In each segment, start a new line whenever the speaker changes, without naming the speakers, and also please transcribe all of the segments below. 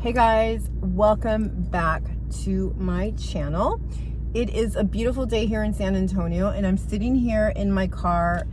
Hey guys, welcome back to my channel. It is a beautiful day here in San Antonio and I'm sitting here in my car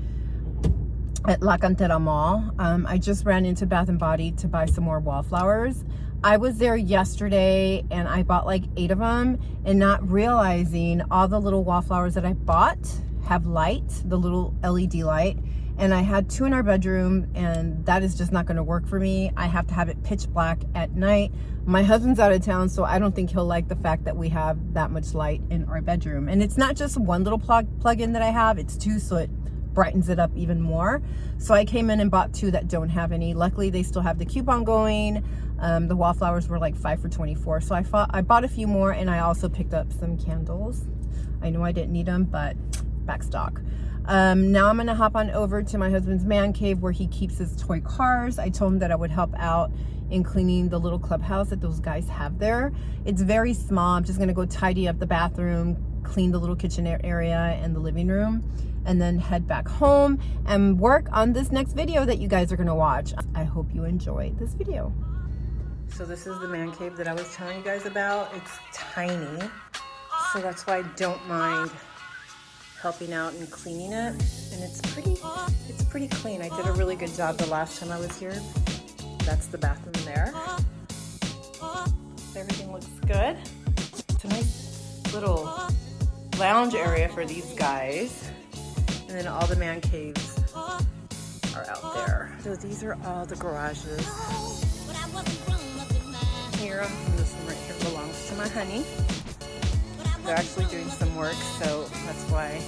at La Cantera Mall. I just ran into Bath & Body to buy some more wallflowers. I was there yesterday and I bought like 8 of them, and not realizing all the little wallflowers that I bought have light, the little LED light. And I had 2 in our bedroom, and that is just not going to work for me. I have to have it pitch black at night. My husband's out of town, so I don't think he'll like the fact that we have that much light in our bedroom. And it's not just one little plug-in that I have, it's 2, so it brightens it up even more. So I came in and bought 2 that don't have any. Luckily, they still have the coupon going. The wallflowers were like 5 for $24. So I bought a few more, and I also picked up some candles. I know I didn't need them, but back stock. Now I'm gonna hop on over to my husband's man cave where he keeps his toy cars. I told him that I would help out in cleaning the little clubhouse that those guys have there. It's very small. I'm just gonna go tidy up the bathroom, clean the little kitchen area and the living room, and then head back home and work on this next video that you guys are gonna watch. I hope you enjoy this video. So this is the man cave that I was telling you guys about. It's tiny, so that's why I don't mind helping out and cleaning it, and it's pretty clean. I did a really good job the last time I was here. That's the bathroom there. Everything looks good. It's a nice little lounge area for these guys, and then all the man caves are out there. So these are all the garages here. This one right here belongs to my honey. They're actually doing some work, so that's why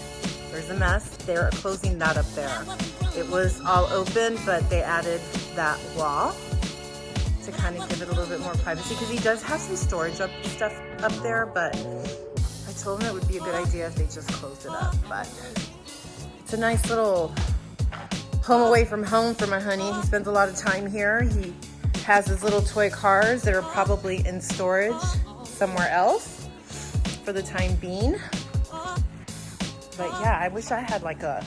there's a mess. They're closing that up there. It was all open, but they added that wall to kind of give it a little bit more privacy, because he does have some storage stuff up there, but I told him it would be a good idea if they just closed it up. But it's a nice little home away from home for my honey. He spends a lot of time here. He has his little toy cars that are probably in storage somewhere else for the time being. But yeah, I wish I had like a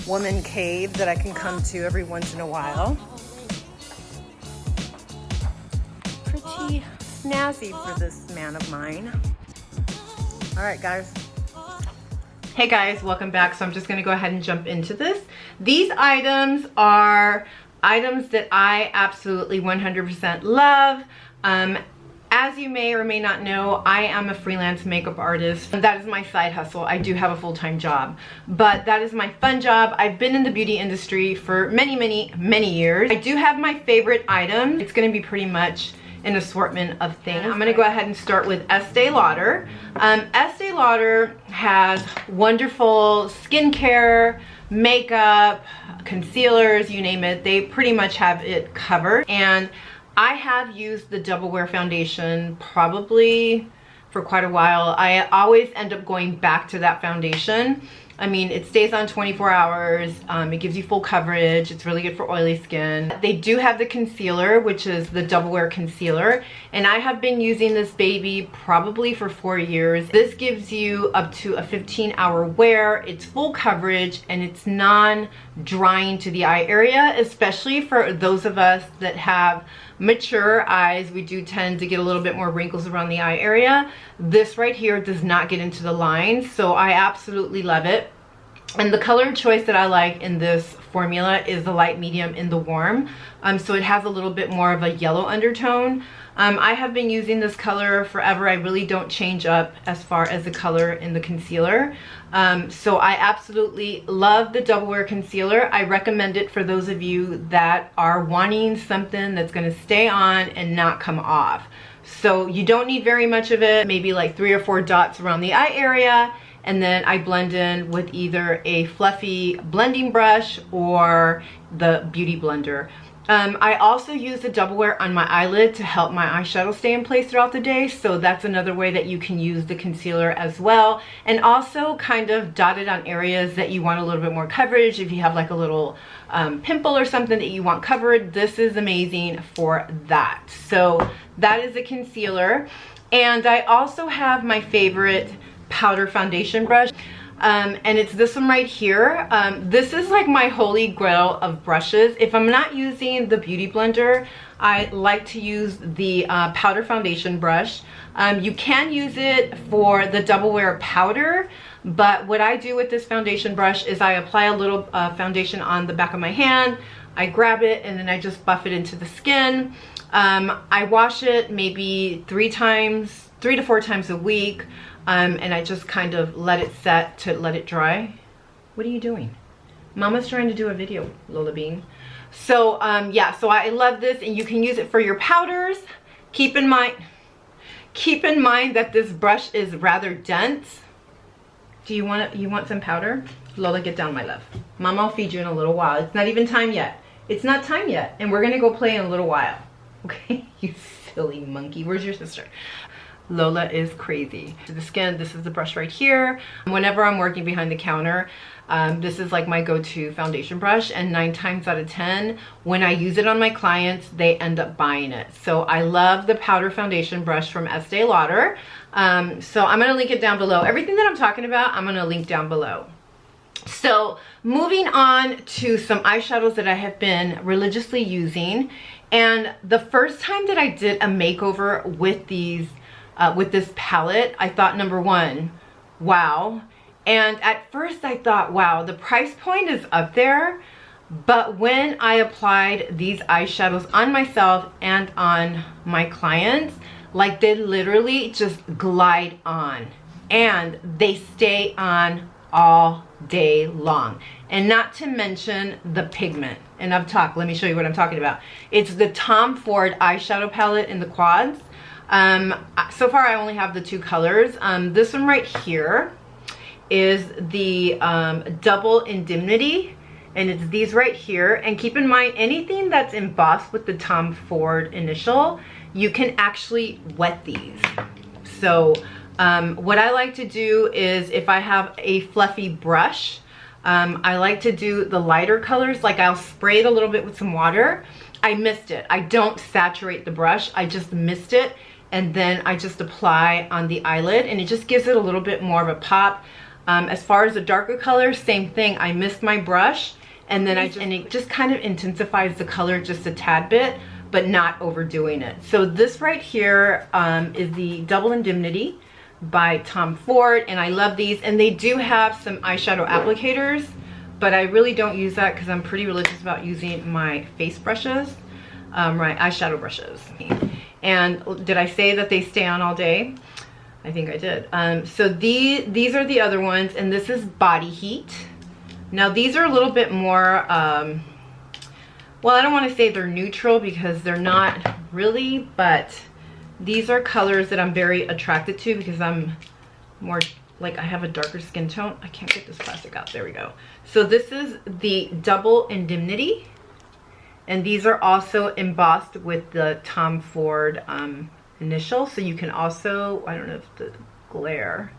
woman cave that I can come to every once in a while. Pretty snazzy for this man of mine. All right, guys. Hey guys, welcome back. So I'm just gonna go ahead and jump into this. These items are items that I absolutely 100% love. As you may or may not know, I am a freelance makeup artist. That is my side hustle. I do have a full-time job, but that is my fun job. I've been in the beauty industry for many years. I do have my favorite items. It's gonna be pretty much an assortment of things. I'm gonna go ahead and start with Estee Lauder. Estee Lauder has wonderful skincare, makeup, concealers, you name it. They pretty much have it covered. And I have used the Double Wear foundation probably for quite a while. I always end up going back to that foundation. I mean, it stays on 24 hours. It gives you full coverage. It's really good for oily skin. They do have the concealer, which is the Double Wear concealer. And I have been using this baby probably for 4 years. This gives you up to a 15-hour wear. It's full coverage and it's non-drying to the eye area, especially for those of us that have mature eyes. We do tend to get a little bit more wrinkles around the eye area. This right here does not get into the lines, so I absolutely love it. And the color choice that I like in this formula is the light, medium, and the warm. So it has a little bit more of a yellow undertone. I have been using this color forever. I really don't change up as far as the color in the concealer. So I absolutely love the Double Wear concealer. I recommend it for those of you that are wanting something that's going to stay on and not come off. So you don't need very much of it, maybe like 3 or 4 dots around the eye area. And then I blend in with either a fluffy blending brush or the beauty blender. I also use the Double Wear on my eyelid to help my eyeshadow stay in place throughout the day. So that's another way that you can use the concealer as well. And also kind of dot it on areas that you want a little bit more coverage. If you have like a little pimple or something that you want covered, this is amazing for that. So that is a concealer. And I also have my favorite powder foundation brush. and it's this one right here. This is like my holy grail of brushes. If I'm not using the Beauty Blender, I like to use the powder foundation brush. You can use it for the double wear powder, but what I do with this foundation brush is I apply a little foundation on the back of my hand, I grab it, and then I just buff it into the skin. I wash it maybe 3 to 4 times a week, and I just kind of let it set to let it dry. What are you doing? Mama's trying to do a video, Lola Bean. So yeah, so I love this, and you can use it for your powders. Keep in mind that this brush is rather dense. Do you want some powder? Lola, get down, my love. Mama will feed you in a little while. It's not even time yet. It's not time yet, and we're gonna go play in a little while. Okay, you silly monkey. Where's your sister? Lola is crazy. The skin, this is the brush right here. Whenever I'm working behind the counter, this is like my go-to foundation brush, and 9 times out of 10, when I use it on my clients, they end up buying it. So I love the powder foundation brush from Estee Lauder. So I'm gonna link it down below. Everything that I'm talking about, I'm gonna link down below. So moving on to some eyeshadows that I have been religiously using. And the first time that I did a makeover with these, with this palette, I thought, number one, wow. And at first I thought, wow, the price point is up there. But when I applied these eyeshadows on myself and on my clients, like they literally just glide on, and they stay on all day long. And not to mention the pigment. And I've talked, let me show you what I'm talking about. It's the Tom Ford eyeshadow palette in the quads. So far I only have the 2 colors. This one right here is the double Indemnity, and it's these right here. And keep in mind, anything that's embossed with the Tom Ford initial, you can actually wet these. So what I like to do is, if I have a fluffy brush, I like to do the lighter colors. Like I'll spray it a little bit with some water. I mist it. I don't saturate the brush. I just mist it, and then I just apply on the eyelid, and it just gives it a little bit more of a pop. As far as the darker colors, same thing. I mist my brush, and then it just kind of intensifies the color just a tad bit, but not overdoing it. So this right here is the Double Indemnity by Tom Ford, and I love these. And they do have some eyeshadow applicators, but I really don't use that because I'm pretty religious about using my face brushes, my eyeshadow brushes. And did I say that they stay on all day? I think I did. So these are the other ones, and this is Body Heat. Now these are a little bit more, well, I don't want to say they're neutral because they're not really, but these are colors that I'm very attracted to because I'm more, like, I have a darker skin tone. I can't get this plastic out. There we go. So this is the Double Indemnity, and these are also embossed with the Tom Ford initial. So you can also, I don't know if the glare,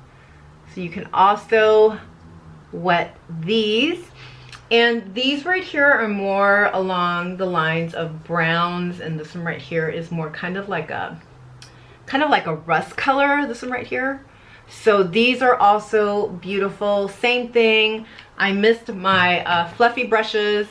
so you can also wet these. And these right here are more along the lines of browns, and this one right here is more kind of like a rust color, this one right here. So these are also beautiful. Same thing, I mist my fluffy brushes,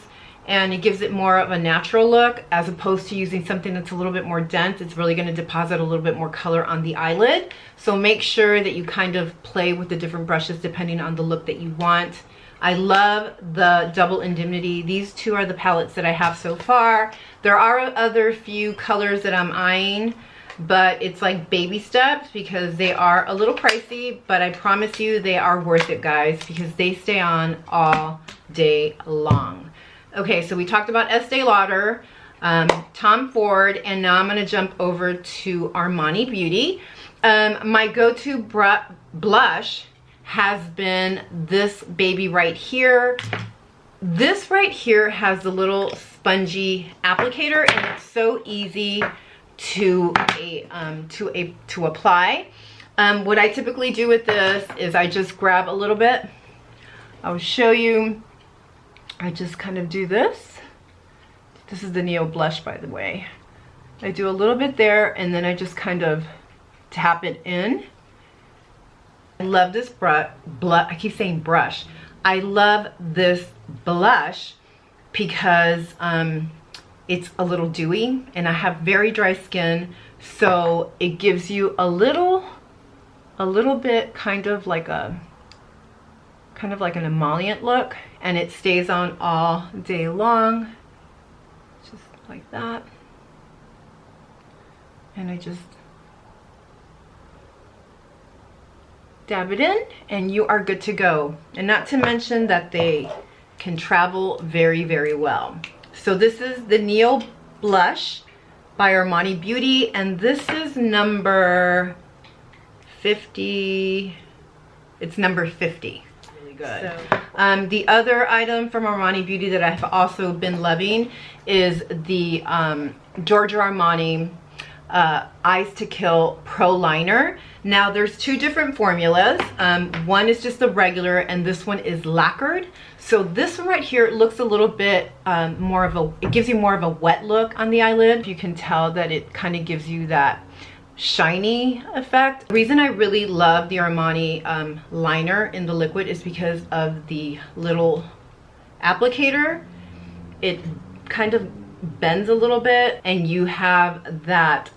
and it gives it more of a natural look as opposed to using something that's a little bit more dense. It's really going to deposit a little bit more color on the eyelid. So make sure that you kind of play with the different brushes depending on the look that you want. I love the Double Indemnity. These 2 are the palettes that I have so far. There are other few colors that I'm eyeing, but it's like baby steps because they are a little pricey, but I promise you they are worth it, guys, because they stay on all day long. Okay, so we talked about Estee Lauder, Tom Ford, and now I'm going to jump over to Armani Beauty. My go-to blush has been this baby right here. This right here has the little spongy applicator, and it's so easy to apply. What I typically do with this is I just grab a little bit. I'll show you. I just kind of do this. This is the Neo blush, by the way. I do a little bit there, and then I just kind of tap it in. I love this I keep saying brush. I love this blush because it's a little dewy and I have very dry skin, so it gives you a little bit kind of like an emollient look, and it stays on all day long, just like that. And I just dab it in and you are good to go. And not to mention that they can travel very, very well. So this is the Neo Blush by Armani Beauty, and this is number 50. It's number 50. Really good. So, the other item from Armani Beauty that I've also been loving is the Giorgio Armani Eyes to Kill Pro Liner. Now there's two different formulas. One is just the regular and this one is lacquered. So this one right here looks a little bit more of a, it gives you more of a wet look on the eyelid. You can tell that it kind of gives you that shiny effect. The reason I really love the Armani liner in the liquid is because of the little applicator. It kind of bends a little bit and you have that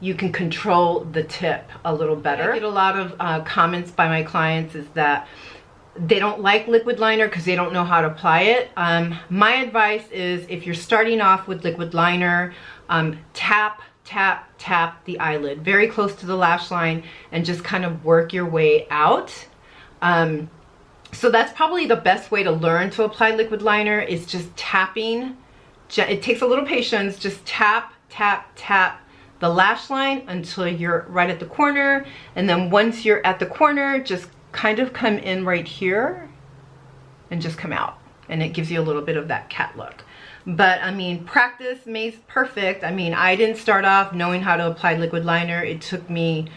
you can control the tip a little better. I get a lot of comments by my clients is that they don't like liquid liner because they don't know how to apply it. My advice is, if you're starting off with liquid liner, tap the eyelid very close to the lash line and just kind of work your way out. So that's probably the best way to learn to apply liquid liner, is just tapping. It takes a little patience. Just tap the lash line until you're right at the corner, and then once you're at the corner, just kind of come in right here and just come out, and it gives you a little bit of that cat look. But I mean, practice makes perfect. I mean, I didn't start off knowing how to apply liquid liner. It took me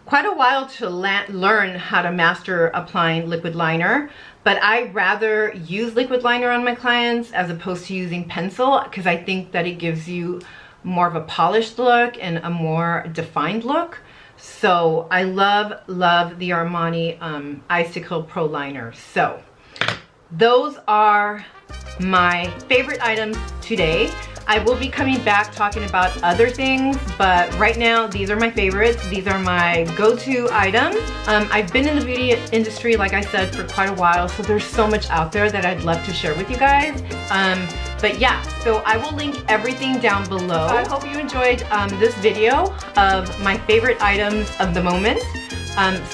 quite a while to learn how to master applying liquid liner, but I rather use liquid liner on my clients as opposed to using pencil, because I think that it gives you more of a polished look and a more defined look. So I love the Armani Eyes to Kill Pro Liner. So those are my favorite items today. I will be coming back talking about other things, but right now these are my favorites. These are my go-to items. I've been in the beauty industry, like I said, for quite a while, so there's so much out there that I'd love to share with you guys. But yeah, so I will link everything down below. I hope you enjoyed this video of my favorite items of the moment.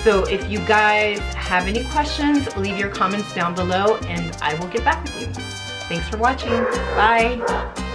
So if you guys have any questions, leave your comments down below and I will get back with you. Thanks for watching. Bye.